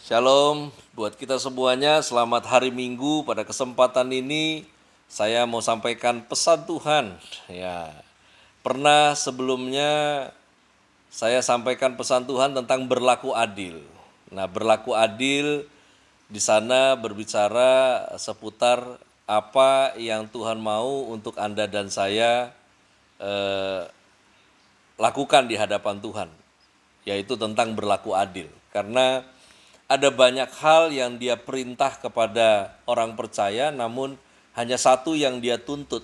Shalom buat kita semuanya, selamat hari Minggu. Pada kesempatan ini saya mau sampaikan pesan Tuhan. Ya, pernah sebelumnya saya sampaikan pesan Tuhan tentang berlaku adil. Nah, berlaku adil di sana berbicara seputar apa yang Tuhan mau untuk Anda dan saya eh, lakukan di hadapan Tuhan, yaitu tentang berlaku adil. Karena ada banyak hal yang dia perintah kepada orang percaya, namun hanya satu yang dia tuntut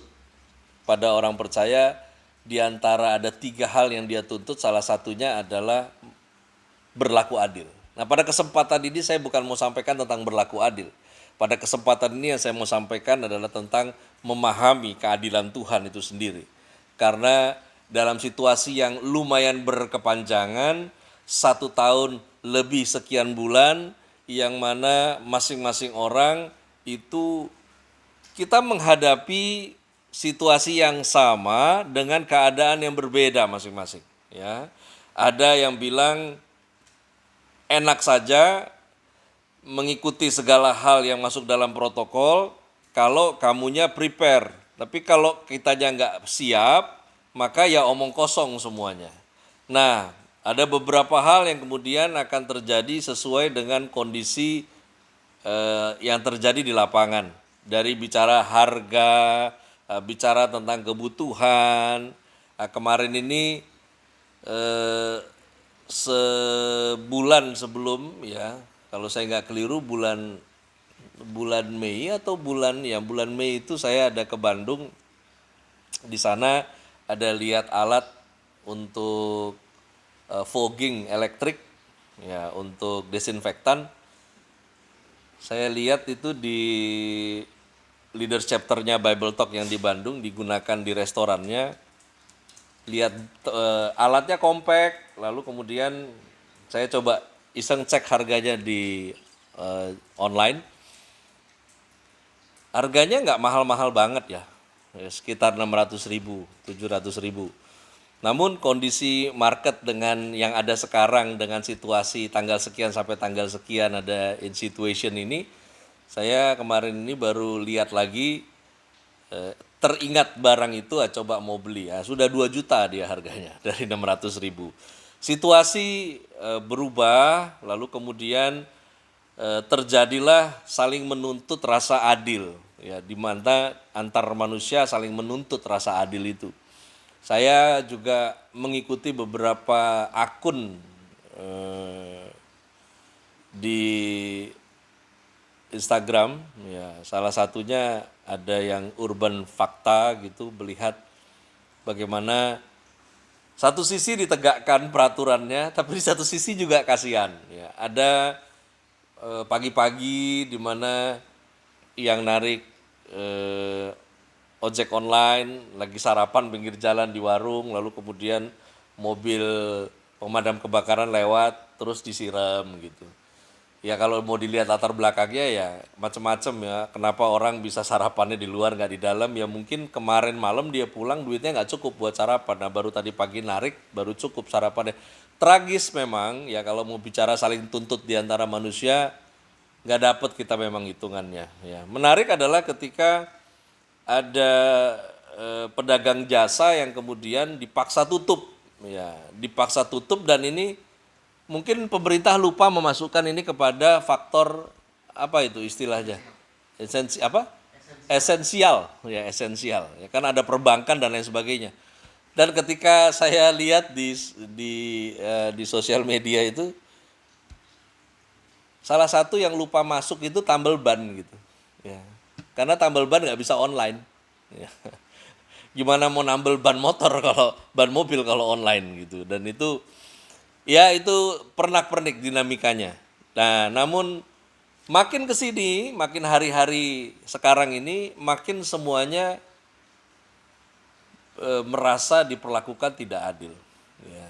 pada orang percaya. Di antara ada 3 hal yang dia tuntut, salah satunya adalah berlaku adil. Nah, pada kesempatan ini saya bukan mau sampaikan tentang berlaku adil. Pada kesempatan ini yang saya mau sampaikan adalah tentang memahami keadilan Tuhan itu sendiri. Karena dalam situasi yang lumayan berkepanjangan, 1 tahun lebih sekian bulan, yang mana masing-masing orang itu kita menghadapi situasi yang sama dengan keadaan yang berbeda masing-masing, ya. Ada yang bilang enak saja mengikuti segala hal yang masuk dalam protokol kalau kamunya prepare. Tapi kalau kitanya nggak siap, maka ya omong kosong semuanya. Nah, ada beberapa hal yang kemudian akan terjadi sesuai dengan kondisi yang terjadi di lapangan. Dari bicara harga, bicara tentang kebutuhan. Kemarin ini sebulan sebelum, ya, kalau saya nggak keliru bulan bulan Mei atau bulan Mei itu saya ada ke Bandung. Di sana ada lihat alat untuk fogging elektrik, ya, untuk desinfektan. Saya lihat itu di leaders chapternya Bible Talk yang di Bandung digunakan di restorannya. Lihat alatnya compact, lalu kemudian saya coba iseng cek harganya di online. Harganya nggak mahal-mahal banget ya, sekitar 600.000, 700.000. Namun kondisi market dengan yang ada sekarang, dengan situasi tanggal sekian sampai tanggal sekian ada in situation ini, saya kemarin ini baru lihat lagi, teringat barang itu, coba mau beli, ya, sudah 2 juta dia harganya dari 600.000. Situasi berubah, lalu kemudian terjadilah saling menuntut rasa adil, ya, di mana antar manusia saling menuntut rasa adil itu. Saya juga mengikuti beberapa akun di Instagram, ya, salah satunya ada yang urban fakta gitu, melihat bagaimana satu sisi ditegakkan peraturannya, tapi di satu sisi juga kasihan. Ya, ada pagi-pagi di mana yang narik ojek online lagi sarapan pinggir jalan di warung, lalu kemudian mobil pemadam kebakaran lewat terus disiram gitu. Ya kalau mau dilihat latar belakangnya ya macam-macam, ya. Kenapa orang bisa sarapannya di luar nggak di dalam? Ya mungkin kemarin malam dia pulang duitnya nggak cukup buat sarapan. Nah baru tadi pagi narik baru cukup sarapannya. Tragis memang ya kalau mau bicara saling tuntut di antara manusia, nggak dapet kita memang hitungannya. Ya menarik adalah ketika ada pedagang jasa yang kemudian dipaksa tutup, ya dipaksa tutup, dan ini mungkin pemerintah lupa memasukkan ini kepada faktor apa itu istilahnya, esensial, ya esensial, ya kan ada perbankan dan lain sebagainya. Dan ketika saya lihat di sosial media itu, salah satu yang lupa masuk itu tambal ban gitu, ya, karena tambal ban nggak bisa online, ya. Gimana mau nambal ban motor kalau ban mobil kalau online gitu. Dan itu ya itu pernak-pernik dinamikanya. Nah, namun makin ke sini, makin hari-hari sekarang ini makin semuanya merasa diperlakukan tidak adil. Ya.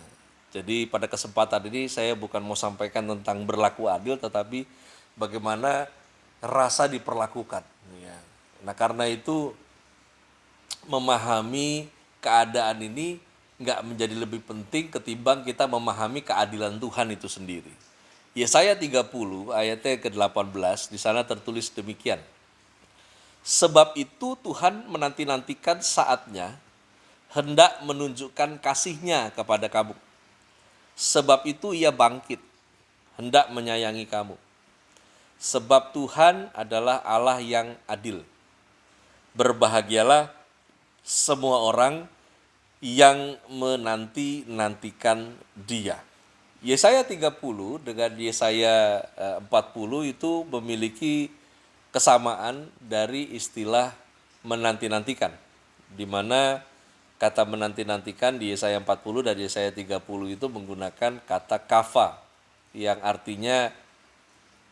Jadi pada kesempatan ini saya bukan mau sampaikan tentang berlaku adil, tetapi bagaimana rasa diperlakukan. Ya. Nah karena itu memahami keadaan ini nggak menjadi lebih penting ketimbang kita memahami keadilan Tuhan itu sendiri. Yesaya 30 ayatnya ke-18 di sana tertulis demikian. Sebab itu Tuhan menanti-nantikan saatnya hendak menunjukkan kasih-Nya kepada kamu. Sebab itu Ia bangkit hendak menyayangi kamu. Sebab Tuhan adalah Allah yang adil. Berbahagialah semua orang yang menanti-nantikan Dia. Yesaya 30 dengan Yesaya 40 itu memiliki kesamaan dari istilah menanti-nantikan, di mana kata menanti-nantikan di Yesaya 40 dan Yesaya 30 itu menggunakan kata kafa yang artinya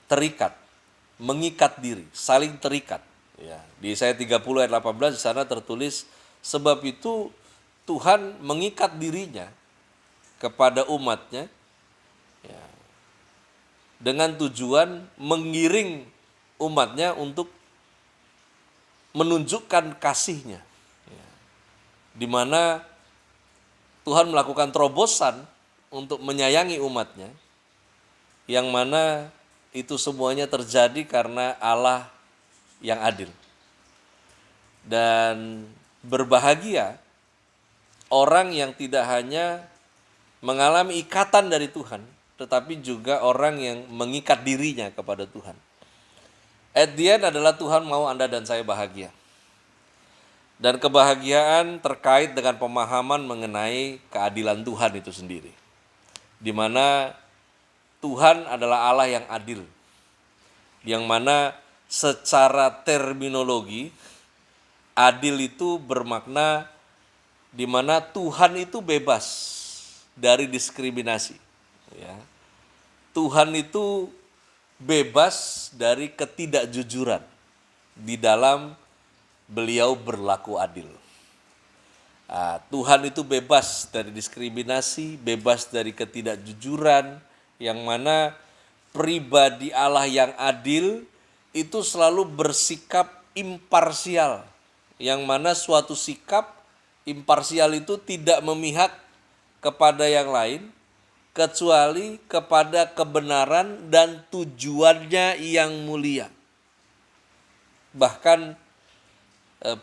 terikat, mengikat diri, saling terikat. Ya, di Yesaya 30 ayat 18 di sana tertulis, sebab itu Tuhan mengikat dirinya kepada umatnya ya, dengan tujuan mengiring umatnya untuk menunjukkan kasih-Nya. Ya, di mana Tuhan melakukan terobosan untuk menyayangi umatnya, yang mana itu semuanya terjadi karena Allah yang adil. Dan berbahagia orang yang tidak hanya mengalami ikatan dari Tuhan, tetapi juga orang yang mengikat dirinya kepada Tuhan. At the end adalah Tuhan mau Anda dan saya bahagia. Dan kebahagiaan terkait dengan pemahaman mengenai keadilan Tuhan itu sendiri. Di mana Tuhan adalah Allah yang adil. Yang mana secara terminologi, adil itu bermakna di mana Tuhan itu bebas dari diskriminasi. Ya. Tuhan itu bebas dari ketidakjujuran di dalam Beliau berlaku adil. Tuhan itu bebas dari diskriminasi, bebas dari ketidakjujuran, yang mana pribadi Allah yang adil itu selalu bersikap imparsial, yang mana suatu sikap imparsial itu tidak memihak kepada yang lain, kecuali kepada kebenaran dan tujuannya yang mulia. Bahkan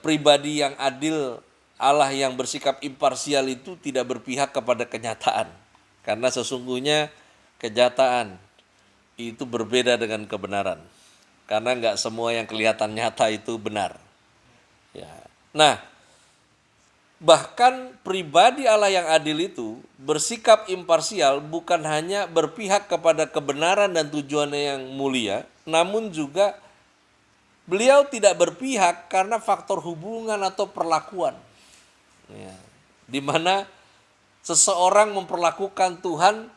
pribadi yang adil, Allah yang bersikap imparsial itu tidak berpihak kepada kenyataan. Karena sesungguhnya kenyataan itu berbeda dengan kebenaran. Karena enggak semua yang kelihatan nyata itu benar. Ya. Nah, bahkan pribadi Allah yang adil itu bersikap imparsial bukan hanya berpihak kepada kebenaran dan tujuannya yang mulia, namun juga Beliau tidak berpihak karena faktor hubungan atau perlakuan. Ya. Di mana seseorang memperlakukan Tuhan,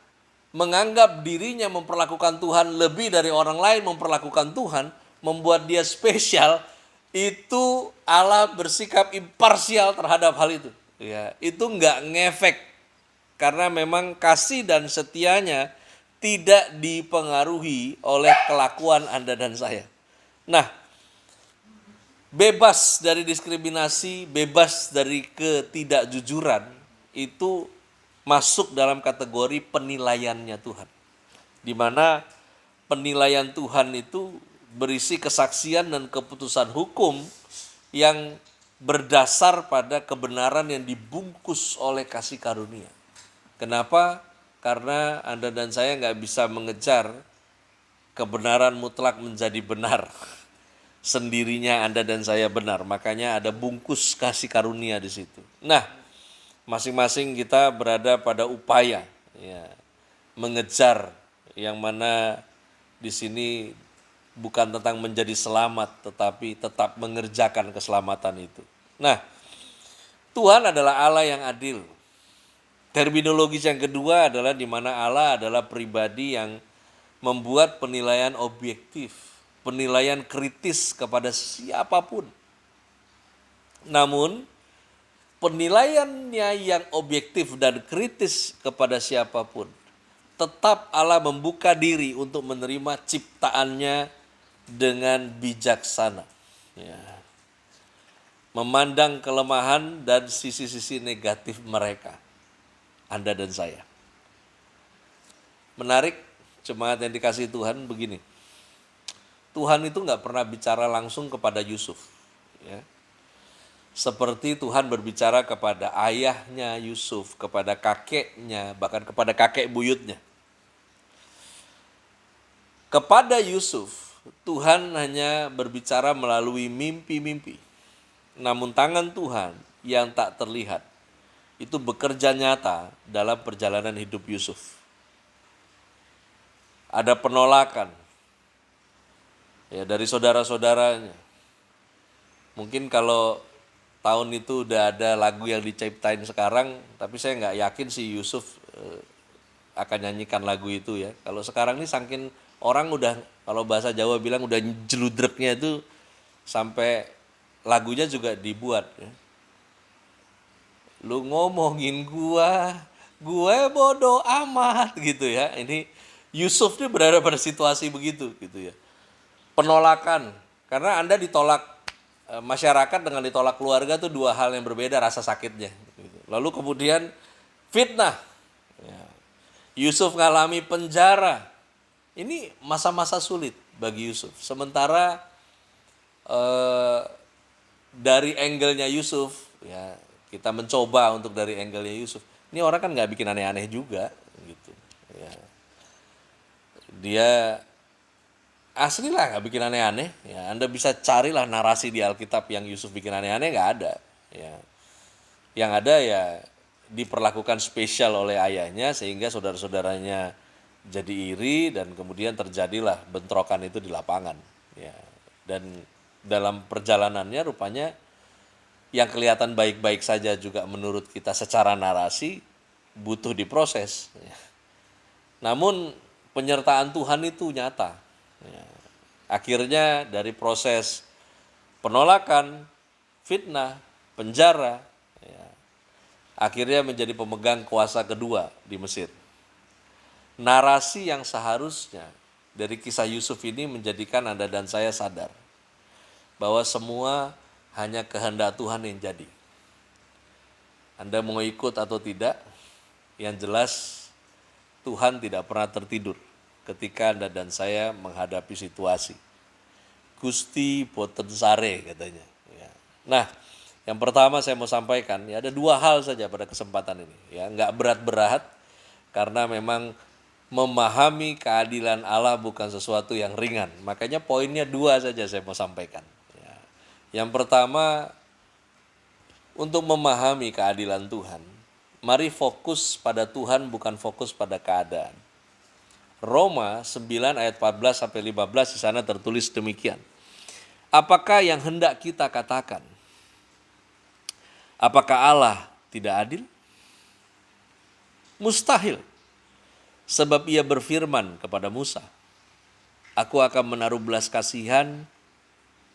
menganggap dirinya memperlakukan Tuhan lebih dari orang lain memperlakukan Tuhan, membuat dia spesial, itu Allah bersikap imparsial terhadap hal itu. Ya, itu enggak ngefek karena memang kasih dan setianya tidak dipengaruhi oleh kelakuan Anda dan saya. Nah, bebas dari diskriminasi, bebas dari ketidakjujuran, itu masuk dalam kategori penilaiannya Tuhan. Di mana penilaian Tuhan itu berisi kesaksian dan keputusan hukum yang berdasar pada kebenaran yang dibungkus oleh kasih karunia. Kenapa? Karena Anda dan saya nggak bisa mengejar kebenaran mutlak menjadi benar. Sendirinya Anda dan saya benar, makanya ada bungkus kasih karunia di situ. Nah, masing-masing kita berada pada upaya ya, mengejar yang mana di sini bukan tentang menjadi selamat, tetapi tetap mengerjakan keselamatan itu. Nah, Tuhan adalah Allah yang adil. Terminologis yang kedua adalah di mana Allah adalah pribadi yang membuat penilaian objektif, penilaian kritis kepada siapapun. Namun, penilaiannya yang objektif dan kritis kepada siapapun, tetap Allah membuka diri untuk menerima ciptaannya dengan bijaksana. Ya. Memandang kelemahan dan sisi-sisi negatif mereka, Anda dan saya. Menarik, Jemaat yang dikasihi Tuhan, begini. Tuhan itu nggak pernah bicara langsung kepada Yusuf. Ya. Seperti Tuhan berbicara kepada ayahnya Yusuf, kepada kakeknya, bahkan kepada kakek buyutnya. Kepada Yusuf, Tuhan hanya berbicara melalui mimpi-mimpi. Namun tangan Tuhan yang tak terlihat itu bekerja nyata dalam perjalanan hidup Yusuf. Ada penolakan ya dari saudara-saudaranya. Mungkin kalau tahun itu udah ada lagu yang diciptain sekarang, tapi saya nggak yakin si Yusuf akan nyanyikan lagu itu ya. Kalau sekarang ini saking orang udah, kalau bahasa Jawa bilang udah jeludreknya itu sampai lagunya juga dibuat ya. Lu ngomongin gue bodoh amat gitu ya. Ini Yusuf ini berada pada situasi begitu gitu ya. Penolakan, karena Anda ditolak masyarakat dengan ditolak keluarga itu dua hal yang berbeda rasa sakitnya. Lalu kemudian fitnah, Yusuf ngalami penjara. Ini masa-masa sulit bagi Yusuf. Sementara dari angle-nya Yusuf, ya kita mencoba untuk dari angle-nya Yusuf. Ini orang kan nggak bikin aneh-aneh juga, gitu. Ya. Dia asli lah nggak bikin aneh-aneh. Ya, Anda bisa carilah narasi di Alkitab yang Yusuf bikin aneh-aneh, nggak ada. Ya. Yang ada ya diperlakukan spesial oleh ayahnya sehingga saudara-saudaranya jadi iri dan kemudian terjadilah bentrokan itu di lapangan. Ya. Dan dalam perjalanannya rupanya yang kelihatan baik-baik saja juga menurut kita secara narasi butuh diproses. Ya. Namun penyertaan Tuhan itu nyata. Ya. Akhirnya dari proses penolakan, fitnah, penjara, ya, akhirnya menjadi pemegang kuasa kedua di Mesir. Narasi yang seharusnya dari kisah Yusuf ini menjadikan Anda dan saya sadar bahwa semua hanya kehendak Tuhan yang jadi. Anda mau ikut atau tidak, yang jelas Tuhan tidak pernah tertidur ketika Anda dan saya menghadapi situasi. Gusti boten sare katanya. Nah, yang pertama saya mau sampaikan, ya ada dua hal saja pada kesempatan ini. Ya, nggak berat-berat, karena memang memahami keadilan Allah bukan sesuatu yang ringan. Makanya poinnya dua saja saya mau sampaikan. Ya. Yang pertama, untuk memahami keadilan Tuhan, mari fokus pada Tuhan bukan fokus pada keadaan. Roma 9 ayat 14 sampai 15 di sana tertulis demikian. Apakah yang hendak kita katakan? Apakah Allah tidak adil? Mustahil. Sebab ia berfirman kepada Musa, aku akan menaruh belas kasihan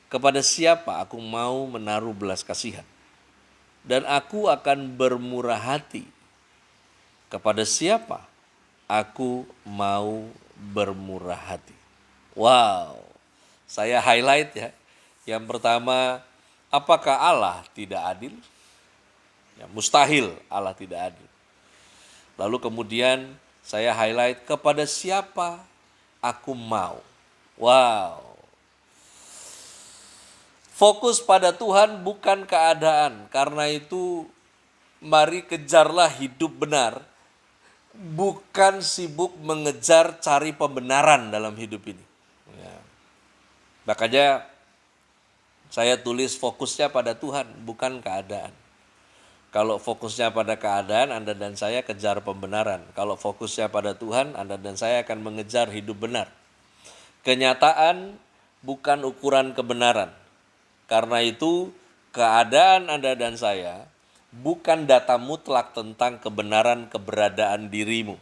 kepada siapa aku mau menaruh belas kasihan. Dan aku akan bermurah hati kepada siapa aku mau bermurah hati. Wow, saya highlight ya. Yang pertama, apakah Allah tidak adil? Ya, mustahil Allah tidak adil. Lalu kemudian saya highlight kepada siapa aku mau. Wow. Fokus pada Tuhan bukan keadaan. Karena itu mari kejarlah hidup benar. Bukan sibuk mengejar cari pembenaran dalam hidup ini. Ya. Makanya saya tulis fokusnya pada Tuhan bukan keadaan. Kalau fokusnya pada keadaan, Anda dan saya kejar pembenaran. Kalau fokusnya pada Tuhan, Anda dan saya akan mengejar hidup benar. Kenyataan bukan ukuran kebenaran. Karena itu, keadaan Anda dan saya bukan data mutlak tentang kebenaran keberadaan dirimu.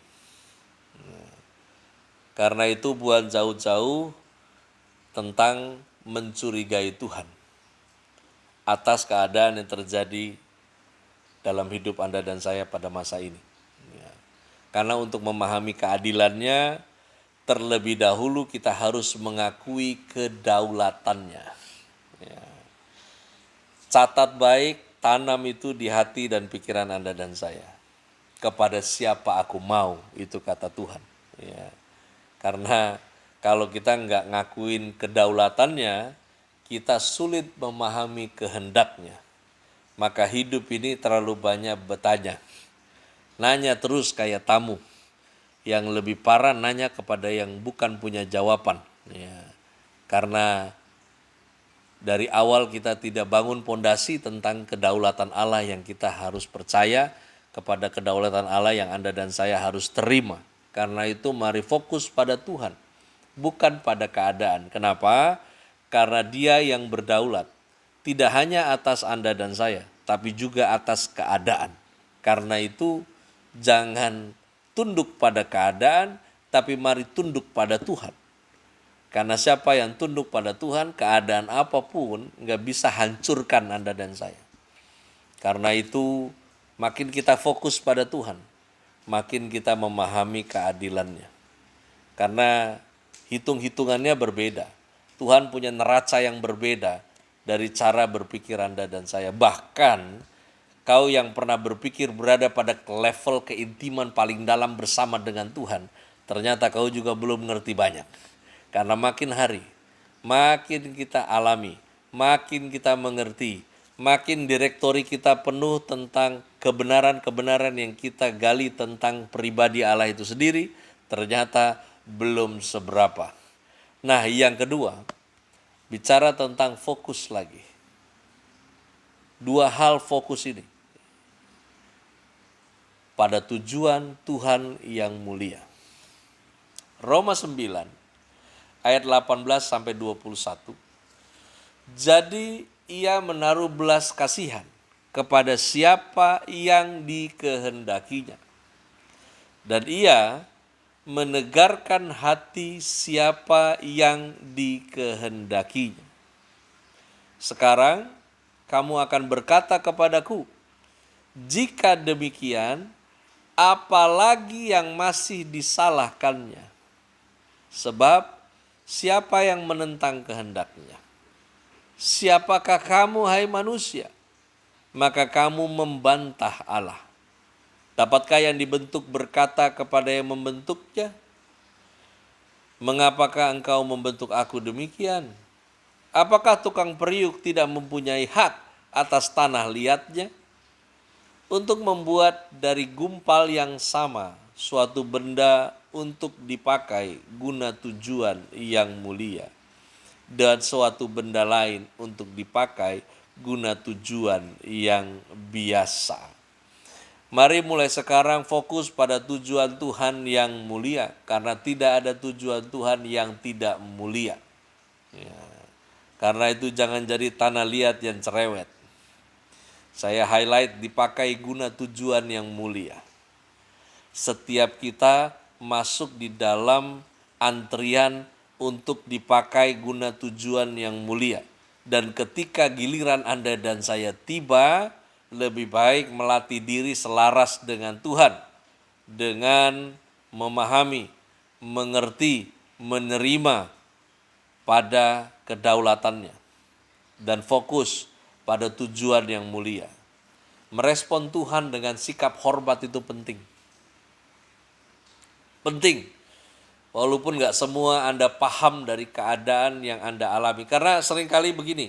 Karena itu, buat jauh-jauh tentang mencurigai Tuhan atas keadaan yang terjadi dalam hidup Anda dan saya pada masa ini. Ya. Karena untuk memahami keadilannya, terlebih dahulu kita harus mengakui kedaulatannya. Ya. Catat baik, tanam itu di hati dan pikiran Anda dan saya. Kepada siapa aku mau, itu kata Tuhan. Ya. Karena kalau kita nggak ngakuin kedaulatannya, kita sulit memahami kehendaknya. Maka hidup ini terlalu banyak bertanya. Nanya terus kayak tamu. Yang lebih parah nanya kepada yang bukan punya jawaban. Ya. Karena dari awal kita tidak bangun pondasi tentang kedaulatan Allah yang kita harus percaya, kepada kedaulatan Allah yang Anda dan saya harus terima. Karena itu mari fokus pada Tuhan, bukan pada keadaan. Kenapa? Karena Dia yang berdaulat, tidak hanya atas Anda dan saya, tapi juga atas keadaan. Karena itu jangan tunduk pada keadaan, tapi mari tunduk pada Tuhan. Karena siapa yang tunduk pada Tuhan, keadaan apapun nggak bisa hancurkan Anda dan saya. Karena itu makin kita fokus pada Tuhan, makin kita memahami keadilannya. Karena hitung-hitungannya berbeda. Tuhan punya neraca yang berbeda dari cara berpikir Anda dan saya. Bahkan kau yang pernah berpikir berada pada level keintiman paling dalam bersama dengan Tuhan, ternyata kau juga belum mengerti banyak. Karena makin hari, makin kita alami, makin kita mengerti, makin direktori kita penuh tentang kebenaran-kebenaran yang kita gali tentang pribadi Allah itu sendiri, ternyata belum seberapa. Nah, yang kedua, bicara tentang fokus lagi. Dua hal fokus ini. Pada tujuan Tuhan yang mulia. Roma 9 ayat 18 sampai 21. Jadi ia menaruh belas kasihan kepada siapa yang dikehendakinya. Dan ia menegarkan hati siapa yang dikehendakinya. Sekarang kamu akan berkata kepadaku, jika demikian, apalagi yang masih disalahkannya? Sebab siapa yang menentang kehendaknya? Siapakah kamu, hai manusia? Maka kamu membantah Allah. Dapatkah yang dibentuk berkata kepada yang membentuknya, mengapakah engkau membentuk aku demikian? Apakah tukang periuk tidak mempunyai hak atas tanah liatnya? Untuk membuat dari gumpal yang sama suatu benda untuk dipakai guna tujuan yang mulia, dan suatu benda lain untuk dipakai guna tujuan yang biasa. Mari mulai sekarang fokus pada tujuan Tuhan yang mulia, karena tidak ada tujuan Tuhan yang tidak mulia. Ya. Karena itu jangan jadi tanah liat yang cerewet. Saya highlight dipakai guna tujuan yang mulia. Setiap kita masuk di dalam antrian untuk dipakai guna tujuan yang mulia. Dan ketika giliran Anda dan saya tiba, lebih baik melatih diri selaras dengan Tuhan. Dengan memahami, mengerti, menerima pada kedaulatannya. Dan fokus pada tujuan yang mulia. Merespon Tuhan dengan sikap hormat itu penting. Penting. Walaupun gak semua Anda paham dari keadaan yang Anda alami. Karena seringkali begini,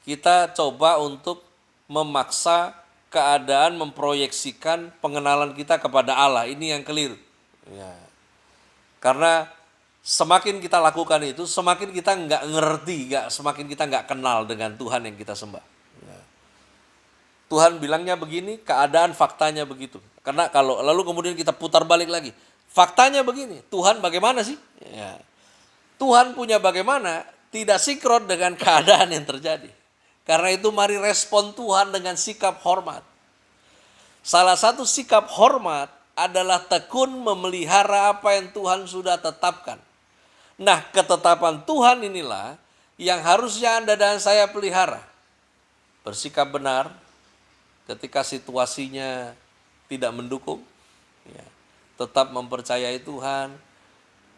kita coba untuk memaksa keadaan memproyeksikan pengenalan kita kepada Allah. Ini yang keliru. Ya. Karena semakin kita lakukan itu, semakin kita nggak ngerti, semakin kita nggak kenal dengan Tuhan yang kita sembah. Ya. Tuhan bilangnya begini, keadaan faktanya begitu. Karena kalau lalu kemudian kita putar balik lagi, faktanya begini, Tuhan bagaimana sih? Ya. Tuhan punya bagaimana tidak sinkron dengan keadaan yang terjadi. Karena itu mari respon Tuhan dengan sikap hormat. Salah satu sikap hormat adalah tekun memelihara apa yang Tuhan sudah tetapkan. Nah, ketetapan Tuhan inilah yang harusnya Anda dan saya pelihara. Bersikap benar ketika situasinya tidak mendukung. Ya. Tetap mempercayai Tuhan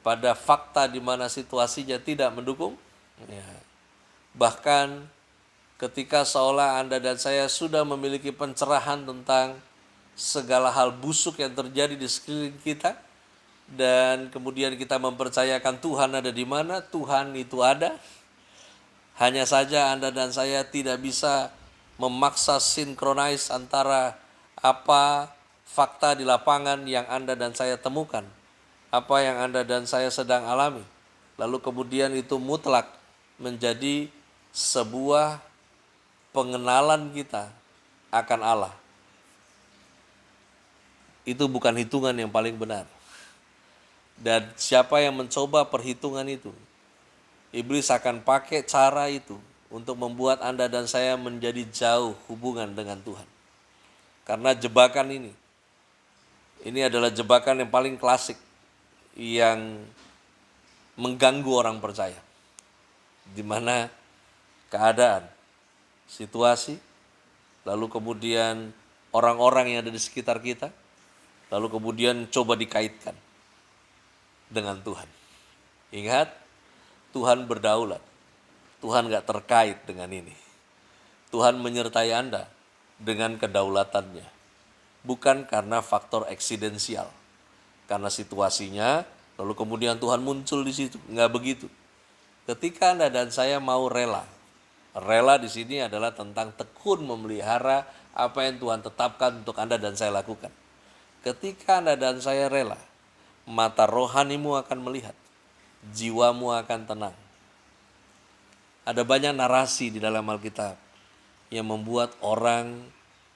pada fakta di mana situasinya tidak mendukung. Ya. Bahkan ketika seolah Anda dan saya sudah memiliki pencerahan tentang segala hal busuk yang terjadi di sekeliling kita, dan kemudian kita mempercayakan Tuhan ada di mana, Tuhan itu ada. Hanya saja Anda dan saya tidak bisa memaksa sinkronize antara apa fakta di lapangan yang Anda dan saya temukan, apa yang Anda dan saya sedang alami. Lalu kemudian itu mutlak menjadi sebuah pengenalan kita akan Allah. Itu bukan hitungan yang paling benar. Dan siapa yang mencoba perhitungan itu, iblis akan pakai cara itu untuk membuat Anda dan saya menjadi jauh hubungan dengan Tuhan. Karena jebakan ini adalah jebakan yang paling klasik yang mengganggu orang percaya. Di mana keadaan, situasi, lalu kemudian orang-orang yang ada di sekitar kita, lalu kemudian coba dikaitkan dengan Tuhan. Ingat, Tuhan berdaulat. Tuhan gak terkait dengan ini. Tuhan menyertai Anda dengan kedaulatannya. Bukan karena faktor eksidensial. Karena situasinya, lalu kemudian Tuhan muncul di situ. Nggak begitu. Ketika Anda dan saya mau rela. Rela di sini adalah tentang tekun memelihara apa yang Tuhan tetapkan untuk Anda dan saya lakukan. Ketika Anda dan saya rela, mata rohanimu akan melihat, jiwamu akan tenang. Ada banyak narasi di dalam Alkitab yang membuat orang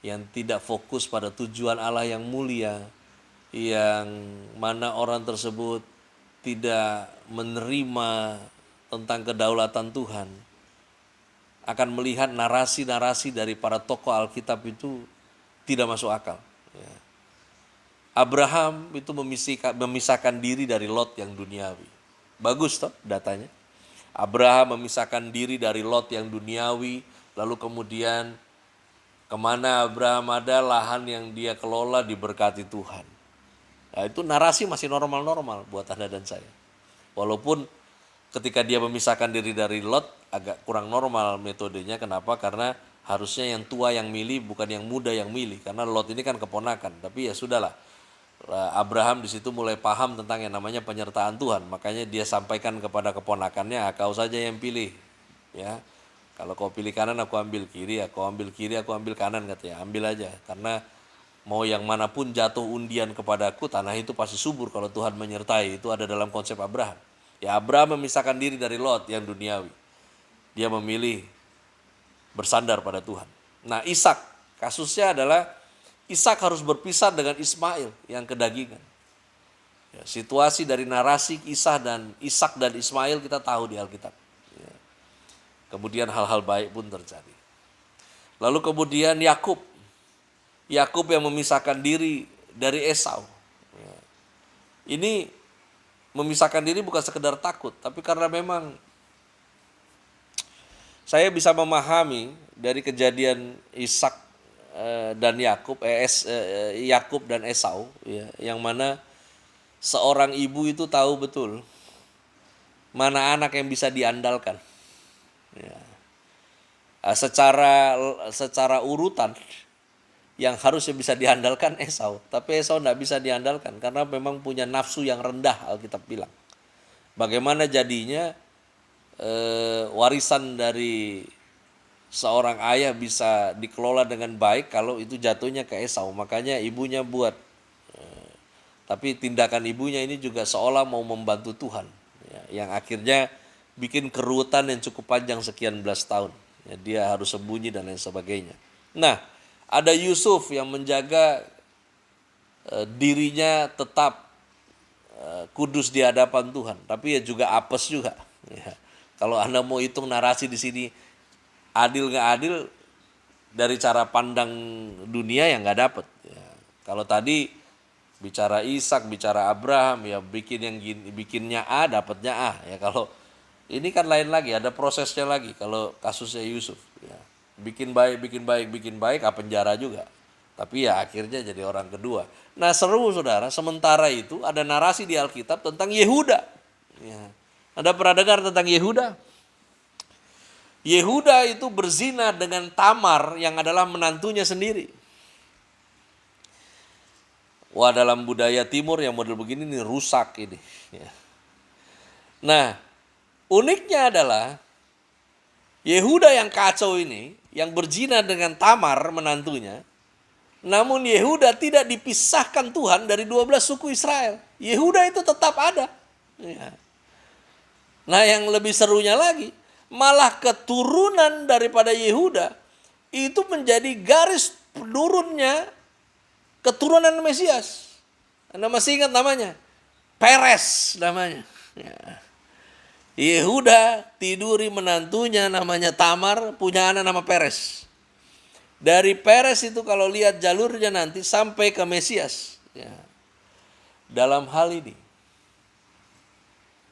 yang tidak fokus pada tujuan Allah yang mulia, yang mana orang tersebut tidak menerima tentang kedaulatan Tuhan, akan melihat narasi-narasi dari para tokoh Alkitab itu tidak masuk akal. Abraham itu memisahkan diri dari Lot yang duniawi. Bagus toh datanya. Abraham memisahkan diri dari Lot yang duniawi, lalu kemudian kemana Abraham ada, lahan yang dia kelola diberkati Tuhan. Nah, itu narasi masih normal-normal buat Anda dan saya. Walaupun ketika dia memisahkan diri dari Lot agak kurang normal metodenya. Kenapa? Karena harusnya yang tua yang milih, bukan yang muda yang milih. Karena Lot ini kan keponakan. Tapi ya sudahlah. Abraham di situ mulai paham tentang yang namanya penyertaan Tuhan. Makanya dia sampaikan kepada keponakannya, kau saja yang pilih. Ya, kalau kau pilih kanan aku ambil kiri, aku ambil kiri aku ambil kanan katanya. Ambil aja, karena mau yang manapun jatuh undian kepadaku, tanah itu pasti subur kalau Tuhan menyertai. Itu ada dalam konsep Abraham. Ya, Abraham memisahkan diri dari Lot yang duniawi. Dia memilih bersandar pada Tuhan. Nah, Ishak, kasusnya adalah Ishak harus berpisah dengan Ismail yang kedagingan. Ya, situasi dari narasi Ishak dan Ismail kita tahu di Alkitab. Ya. Kemudian hal-hal baik pun terjadi. Lalu kemudian Yakub yang memisahkan diri dari Esau. Ya. Ini memisahkan diri bukan sekedar takut, tapi karena memang saya bisa memahami dari kejadian Ishak dan Yakub dan Esau, ya, yang mana seorang ibu itu tahu betul mana anak yang bisa diandalkan. Ya. Secara urutan yang harusnya bisa diandalkan Esau, tapi Esau tidak bisa diandalkan karena memang punya nafsu yang rendah, Alkitab bilang. Bagaimana jadinya warisan dari seorang ayah bisa dikelola dengan baik kalau itu jatuhnya ke Esau. Makanya ibunya buat. Tapi tindakan ibunya ini juga seolah mau membantu Tuhan. Ya, yang akhirnya bikin kerutan yang cukup panjang sekian belas tahun. Ya, dia harus sembunyi dan lain sebagainya. Nah, ada Yusuf yang menjaga dirinya tetap kudus di hadapan Tuhan. Tapi ya juga apes juga. Ya. Kalau Anda mau hitung narasi di sini, adil nggak adil dari cara pandang dunia yang nggak dapet. Ya. Kalau tadi bicara Ishak, bicara Abraham, ya bikinnya A, dapatnya A. Ya kalau ini kan lain lagi, ada prosesnya lagi. Kalau kasusnya Yusuf, ya. bikin baik, penjara juga. Tapi ya akhirnya jadi orang kedua. Nah seru saudara, sementara itu ada narasi di Alkitab tentang Yehuda. Ya. Anda pernah dengar tentang Yehuda? Yehuda itu berzina dengan Tamar yang adalah menantunya sendiri. Wah, dalam budaya timur yang model begini nih rusak ini. Ya. Nah, uniknya adalah Yehuda yang kacau ini, yang berzina dengan Tamar menantunya, namun Yehuda tidak dipisahkan Tuhan dari 12 suku Israel. Yehuda itu tetap ada. Ya. Nah, yang lebih serunya lagi, malah keturunan daripada Yehuda itu menjadi garis penurunnya keturunan Mesias. Anda masih ingat namanya? Peres namanya. Ya. Yehuda tiduri menantunya namanya Tamar, punya anak nama Peres. Dari Peres itu kalau lihat jalurnya nanti sampai ke Mesias. Ya. Dalam hal ini,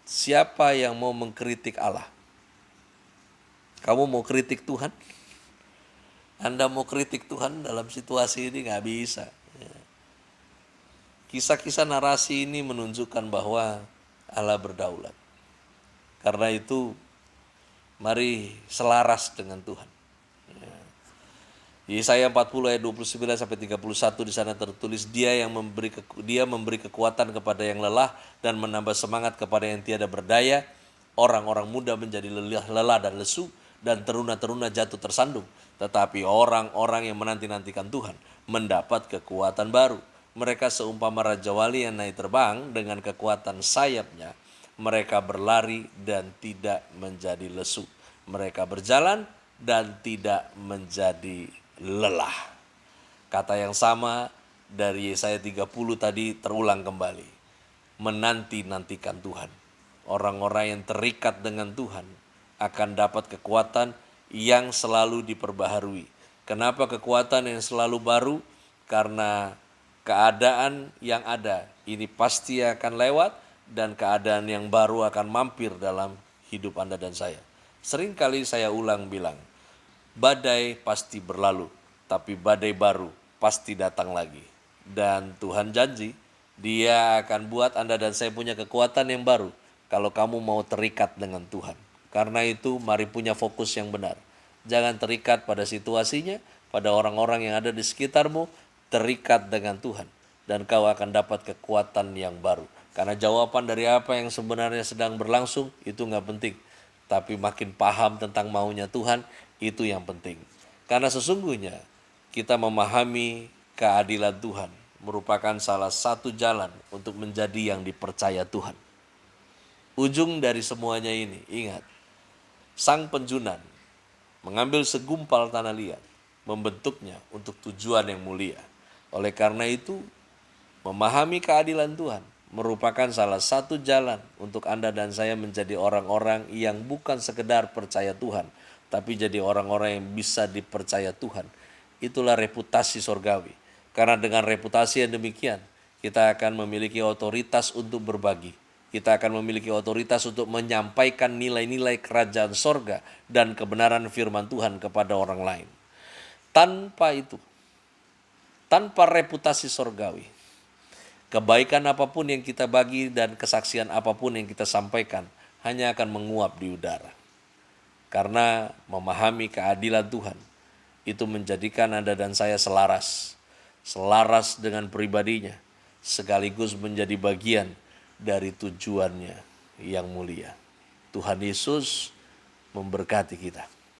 siapa yang mau mengkritik Allah? Kamu mau kritik Tuhan? Anda mau kritik Tuhan dalam situasi ini nggak bisa. Ya. Kisah-kisah narasi ini menunjukkan bahwa Allah berdaulat. Karena itu, mari selaras dengan Tuhan. Yesaya 40 ayat 29 sampai 31 di sana tertulis, dia memberi kekuatan kepada yang lelah dan menambah semangat kepada yang tiada berdaya. Orang-orang muda menjadi lelah dan lesu dan teruna-teruna jatuh tersandung. Tetapi orang-orang yang menanti-nantikan Tuhan mendapat kekuatan baru. Mereka seumpama raja wali yang naik terbang dengan kekuatan sayapnya. Mereka berlari dan tidak menjadi lesu. Mereka berjalan dan tidak menjadi lelah. Kata yang sama dari Yesaya 30 tadi terulang kembali. Menanti-nantikan Tuhan. Orang-orang yang terikat dengan Tuhan akan dapat kekuatan yang selalu diperbaharui. Kenapa kekuatan yang selalu baru? Karena keadaan yang ada ini pasti akan lewat dan keadaan yang baru akan mampir dalam hidup Anda dan saya. Seringkali saya ulang bilang, badai pasti berlalu, tapi badai baru pasti datang lagi. Dan Tuhan janji, Dia akan buat Anda dan saya punya kekuatan yang baru kalau kamu mau terikat dengan Tuhan. Karena itu, mari punya fokus yang benar. Jangan terikat pada situasinya, pada orang-orang yang ada di sekitarmu, terikat dengan Tuhan. Dan kau akan dapat kekuatan yang baru. Karena jawaban dari apa yang sebenarnya sedang berlangsung, itu nggak penting. Tapi makin paham tentang maunya Tuhan, itu yang penting. Karena sesungguhnya kita memahami keadilan Tuhan merupakan salah satu jalan untuk menjadi yang dipercaya Tuhan. Ujung dari semuanya ini, ingat, sang penjunan mengambil segumpal tanah liat, membentuknya untuk tujuan yang mulia. Oleh karena itu, memahami keadilan Tuhan merupakan salah satu jalan untuk Anda dan saya menjadi orang-orang yang bukan sekedar percaya Tuhan, tapi jadi orang-orang yang bisa dipercaya Tuhan. Itulah reputasi sorgawi. Karena dengan reputasi yang demikian, kita akan memiliki otoritas untuk berbagi. Kita akan memiliki otoritas untuk menyampaikan nilai-nilai kerajaan sorga dan kebenaran firman Tuhan kepada orang lain. Tanpa itu, tanpa reputasi sorgawi, kebaikan apapun yang kita bagi dan kesaksian apapun yang kita sampaikan hanya akan menguap di udara. Karena memahami keadilan Tuhan itu menjadikan Anda dan saya selaras dengan pribadinya, sekaligus menjadi bagian dari tujuannya yang mulia. Tuhan Yesus memberkati kita.